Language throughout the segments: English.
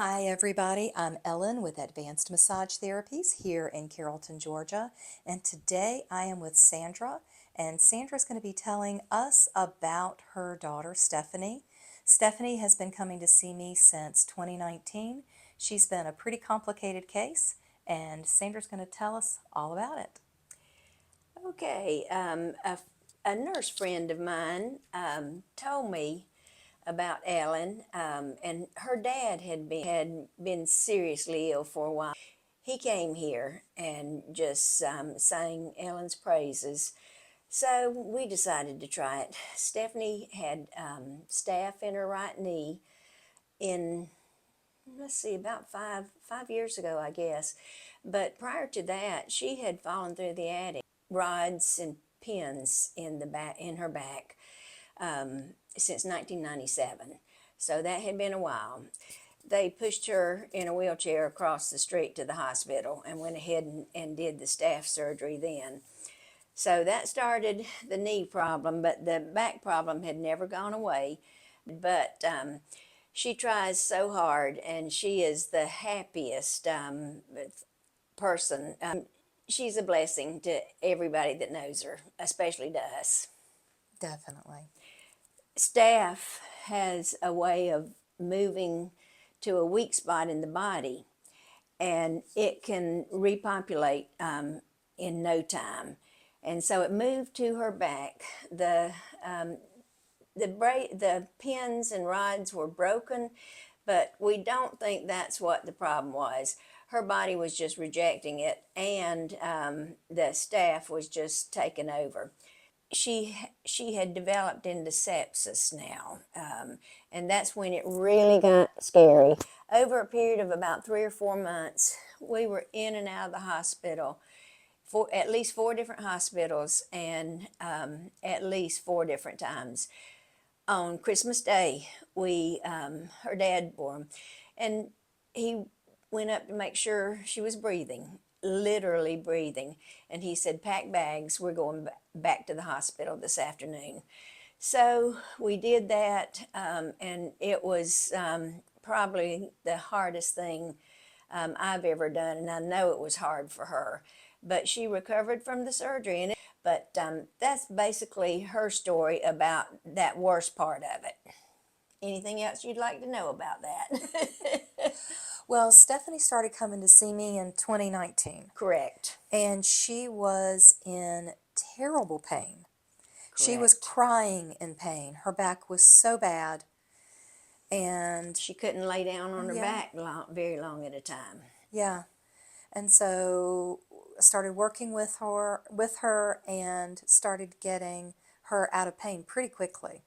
Hi everybody, I'm Ellen with Advanced Massage Therapies here in Carrollton, Georgia, and today I am with Sandra, and Sandra's going to be telling us about her daughter Stephanie. Stephanie has been coming to see me since 2019. She's been a pretty complicated case, and Sandra's going to tell us all about it. Okay, a nurse friend of mine told me about Ellen, and her dad had been seriously ill for a while. He came here and just sang Ellen's praises. So we decided to try it. Stephanie had staph in her right knee in, let's see, about five years ago, I guess. But prior to that, she had fallen through the attic, rods and pins in her back since 1997. So that had been a while. They pushed her in a wheelchair across the street to the hospital and went ahead and did the staph surgery then. So that started the knee problem, but the back problem had never gone away. But she tries so hard, and she is the happiest person. She's a blessing to everybody that knows her, especially to us. Definitely. Staph has a way of moving to a weak spot in the body, and it can repopulate in no time. And so it moved to her back. The pins and rods were broken, but we don't think that's what the problem was. Her body was just rejecting it, and the staph was just taking over. She had developed into sepsis now, and that's when it really got scary. Over a period of about 3 or 4 months, we were in and out of the hospital, for at least 4 different hospitals, and at least 4 different times. On Christmas Day, her dad bore him, and he went up to make sure she was breathing, literally breathing, and he said, "Pack bags, we're going back to the hospital this afternoon." So we did that, and it was probably the hardest thing I've ever done, and I know it was hard for her. But she recovered from the surgery, but that's basically her story about that worst part of it. Anything else you'd like to know about that? Well, Stephanie started coming to see me in 2019, Correct. and she was in terrible pain. She was Correct. crying in pain. Her back was so bad, and She couldn't lay down on her yeah, back very long at a time. yeah. And so I started working with her and started getting her out of pain pretty quickly,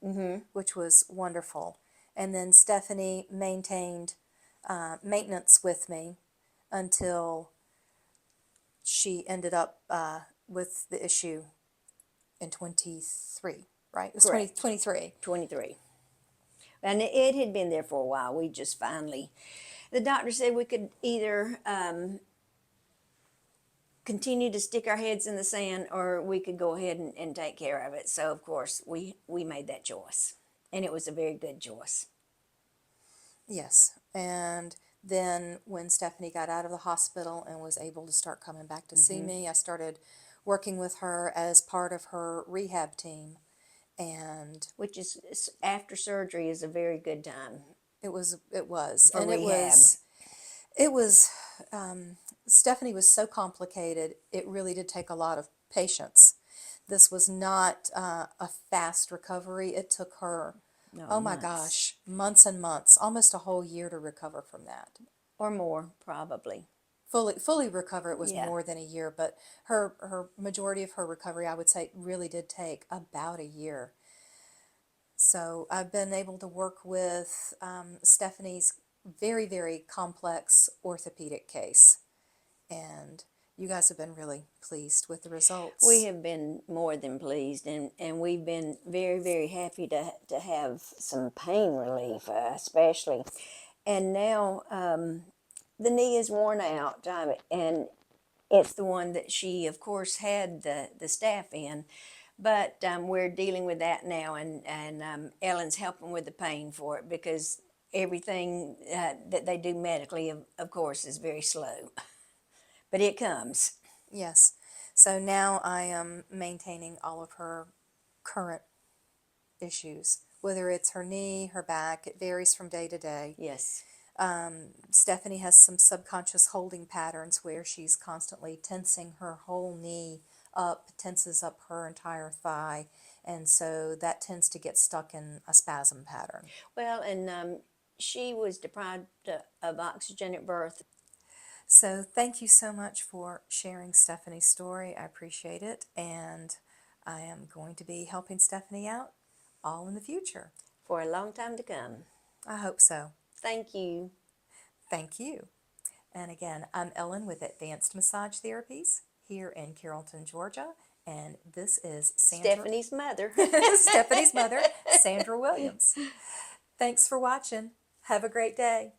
which was wonderful. And then Stephanie maintained maintenance with me until she ended up with the issue in 23, right? It was Correct. 2023. 23. And it had been there for a while. We just finally, the doctor said we could either continue to stick our heads in the sand, or we could go ahead and take care of it. So, of course, we made that choice. And it was a very good choice. Yes. And then when Stephanie got out of the hospital and was able to start coming back to see me, I started working with her as part of her rehab team. And Which is, after surgery, is a very good time it was, for and rehab. it was, Stephanie was so complicated, it really did take a lot of patience. This was not a fast recovery. It took her, No, oh my months. gosh, months and months, almost a whole year to recover from that. Or more, probably. Fully recover, it was Yeah. more than a year, but her majority of her recovery, I would say, really did take about a year. So I've been able to work with Stephanie's very complex orthopedic case, and you guys have been really pleased with the results. We have been more than pleased, and we've been very happy to have some pain relief, especially. And now the knee is worn out, and it's the one that she, of course, had the staph in. But we're dealing with that now, and Ellen's helping with the pain for it, because everything that they do medically, of course, is very slow, but it comes. Yes. So now I am maintaining all of her current issues, whether it's her knee, her back. It varies from day to day. Yes. Stephanie has some subconscious holding patterns where she's constantly tensing her whole knee up, tenses up her entire thigh, and so that tends to get stuck in a spasm pattern. Well, and she was deprived of oxygen at birth. So thank you so much for sharing Stephanie's story. I appreciate it, and I am going to be helping Stephanie out all in the future. For a long time to come. I hope so. Thank you. Thank you. And again, I'm Ellen with Advanced Massage Therapies here in Carrollton, Georgia, and this is Sandra. Stephanie's mother. Stephanie's mother, Sandra Williams. Thanks for watching. Have a great day.